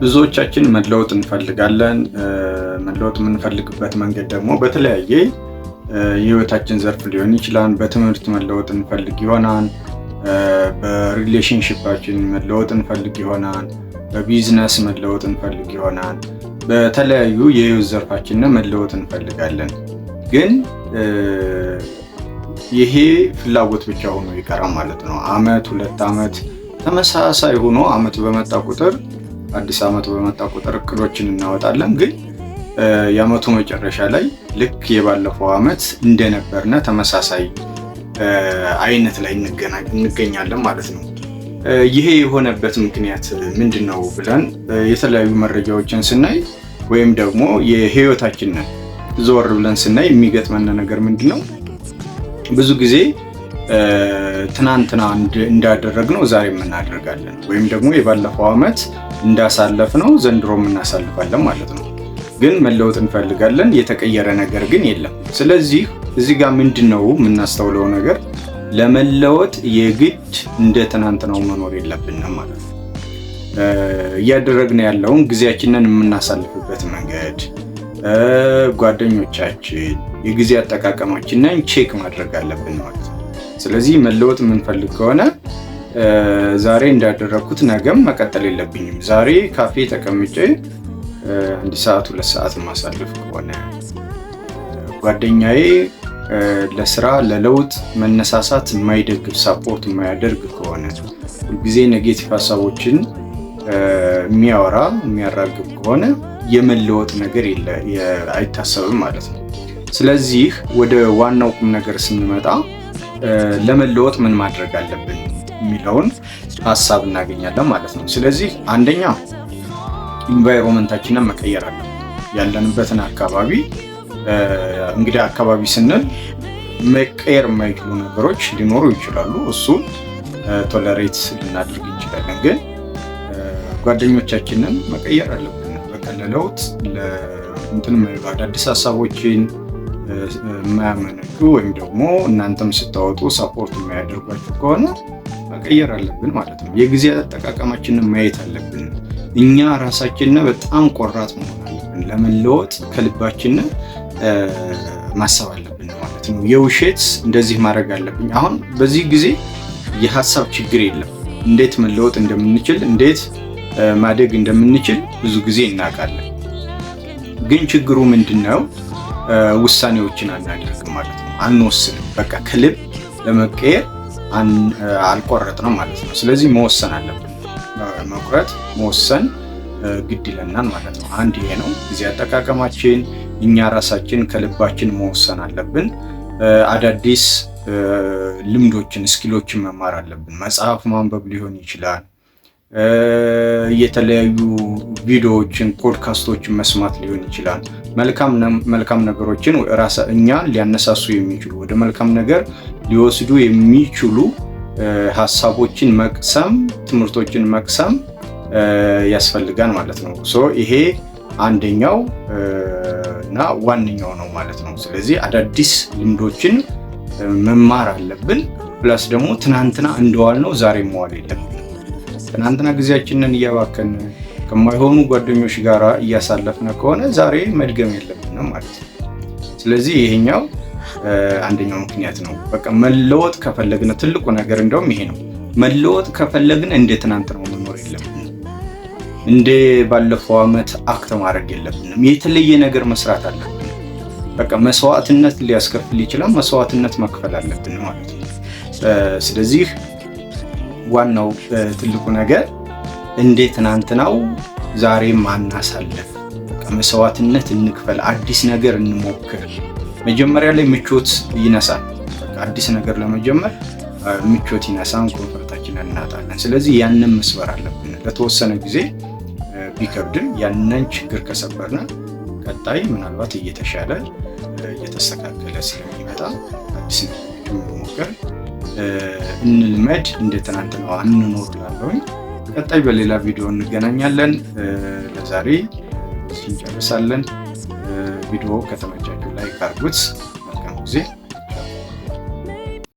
ብዙዎቻችን መለወጥ እንፈልጋለን። መለወጥ የምንፈልግበት መንገድ ደግሞ በተለያየ የህይወታችን ዘርፍ ሊሆን ይችላል። በትምህርት መለወጥ እንፈልግ ይሆናል። በሪሌሽንሺፓችን መለወጥ እንፈልግ ይሆናል። በቢዝነስ መለወጥ እንፈልግ ይሆናል። በተለያዩ የህይወት ዘርፋችን መለወጥ እንፈልጋለን። ግን ይሄ ፍላጎት ብቻ ሆኖ ይቀራል ማለት ነው። አመት 2 አመት ተመሳሳይ ሆኖ አመት በመጣ ቁጥር አዲስ አመት በመጣ ቁጥር እቅዶችን እናወጣለን። ግን የአመቱ መጨረሻ ላይ ልክ የባለፈው አመት እንደነበርና ተመሳሳይ አይነት ላይ እንገኛለን ማለት ነው። ይሄ የሆነበት ምክንያት ምንድነው ብለን የተለያዩ መረጃዎችን ስናይ ወይም ደግሞ የህይወታችንን ዞር ብለን ስናይ የሚገጥመን ነገር ምንድነው? ብዙ ጊዜ ትናንትና እንዳደረግነው ዛሬም እናደርጋለን፣ ወይም ደግሞ የባለፈው አመት እንዳሳለፍነው ዘንድሮም እናሳልፋለን ማለት ነው። ግን መለወጥ እንፈልጋለን፣ የተቀየረ ነገር ግን የለም። ስለዚህ እዚህ ጋር ምንድነው የምናስተውለው ነገር? ለመለወጥ የግድ እንደ ትናንትናው መኖር የለብንም ማለት ነው። እያደረግን ያለውን ጊዜያችንን የምናሳልፍበት መንገድ፣ ጓደኞቻችን፣ የጊዜ አጠቃቀማችንን ቼክ ማድረግ አለብን ማለት ነው። ስለዚህ መለወጥ የምንፈልግ ከሆነ ዛሬ እንዳደረግኩት ነገም መቀጠል የለብኝም። ዛሬ ካፌ ተቀምጬ 1 ሰዓት 2 ሰዓት ማሳለፍ ከሆነ ጓደኛዬ ለስራ ለለውጥ መነሳሳት የማይደግፍ ሳፖርት የማያደርግ ከሆነ ሁልጊዜ ኔጌቲቭ ሀሳቦችን የሚያወራ የሚያራግብ ከሆነ የመለወጥ ነገር አይታሰብም ማለት ነው። ስለዚህ ወደ ዋናው ቁም ነገር ስንመጣ ለመለወጥ ምን ማድረግ አለብን የሚለውን ሀሳብ እናገኛለን ማለት ነው። ስለዚህ አንደኛ ኢንቫይሮንመንታችንን መቀየር አለብን። ያለንበትን አካባቢ እንግዲህ አካባቢ ስንል መቀየር የማይችሉ ነገሮች ሊኖሩ ይችላሉ። እሱን ቶለሬት ልናደርግ እንችላለን። ግን ጓደኞቻችንን መቀየር አለብን። በቃ ለለውጥ አዳዲስ ሀሳቦችን የማያመነጩ ወይም ደግሞ እናንተም ስታወጡ ሳፖርት የማያደርጓችሁ ከሆነ መቀየር አለብን ማለት ነው። የጊዜ አጠቃቀማችንን ማየት አለብን። እኛ ራሳችንን በጣም ቆራጥ መሆን አለብን። ለመለወጥ ከልባችን ማሰብ አለብን ማለት ነው። የውሸት እንደዚህ ማድረግ አለብኝ። አሁን በዚህ ጊዜ የሀሳብ ችግር የለም። እንዴት መለወጥ እንደምንችል፣ እንዴት ማደግ እንደምንችል ብዙ ጊዜ እናውቃለን። ግን ችግሩ ምንድነው? ውሳኔዎችን አናደርግም ማለት ነው። አንወስንም። በቃ ከልብ ለመቀየር አልቆረጥንም ማለት ነው። ስለዚህ መወሰን አለብን። መቁረጥ መወሰን ግድ ይለናል ማለት ነው። አንድ ይሄ ነው። ጊዜ አጠቃቀማችን እኛ ራሳችን ከልባችን መወሰን አለብን። አዳዲስ ልምዶችን ስኪሎችን መማር አለብን። መጽሐፍ ማንበብ ሊሆን ይችላል። የተለያዩ ቪዲዮዎችን ፖድካስቶችን መስማት ሊሆን ይችላል። መልካም ነገሮችን እኛን ሊያነሳሱ የሚችሉ ወደ መልካም ነገር ሊወስዱ የሚችሉ ሀሳቦችን መቅሰም፣ ትምህርቶችን መቅሰም ያስፈልጋል ማለት ነው። ይሄ አንደኛው እና ዋነኛው ነው ማለት ነው። ስለዚህ አዳዲስ ልምዶችን መማር አለብን። ፕላስ ደግሞ ትናንትና እንደዋልነው ዛሬ መዋል የለብንም። ትናንትና ጊዜያችንን እያባከን ከማይሆኑ ጓደኞች ጋር እያሳለፍን ከሆነ ዛሬ መድገም የለብንም ማለት ነው። ስለዚህ ይሄኛው አንደኛው ምክንያት ነው። በቃ መለወጥ ከፈለግን ትልቁ ነገር እንደውም ይሄ ነው። መለወጥ ከፈለግን እንደ ትናንትናው መኖር የለብንም። እንደ ባለፈው አመት አክት ማድረግ የለብንም። የተለየ ነገር መስራት አለብን። በቃ መስዋዕትነት ሊያስከፍል ይችላል። መስዋዕትነት መክፈል አለብን ማለት ነው። ስለዚህ ዋናው ትልቁ ነገር እንደ ትናንትናው ዛሬ ማናሳለፍ፣ መስዋዕትነት እንክፈል፣ አዲስ ነገር እንሞክር። መጀመሪያ ላይ ምቾት ይነሳል። አዲስ ነገር ለመጀመር ምቾት ይነሳን፣ ኮንፈርታችንን እናጣለን። ስለዚህ ያንን መስበር አለብን። ለተወሰነ ጊዜ ቢከብድም ያንን ችግር ከሰበርና ቀጣይ ምናልባት እየተሻለ እየተስተካከለ ስለሚመጣ አዲስ ነገሮችን መሞከር እንልመድ። እንደ ትናንትናው አንኖር እላለሁኝ። ቀጣይ በሌላ ቪዲዮ እንገናኛለን። ለዛሬ እንጨርሳለን። ቪዲዮ ከተመቻችሁ ላይክ አድርጉት። መልካም ጊዜ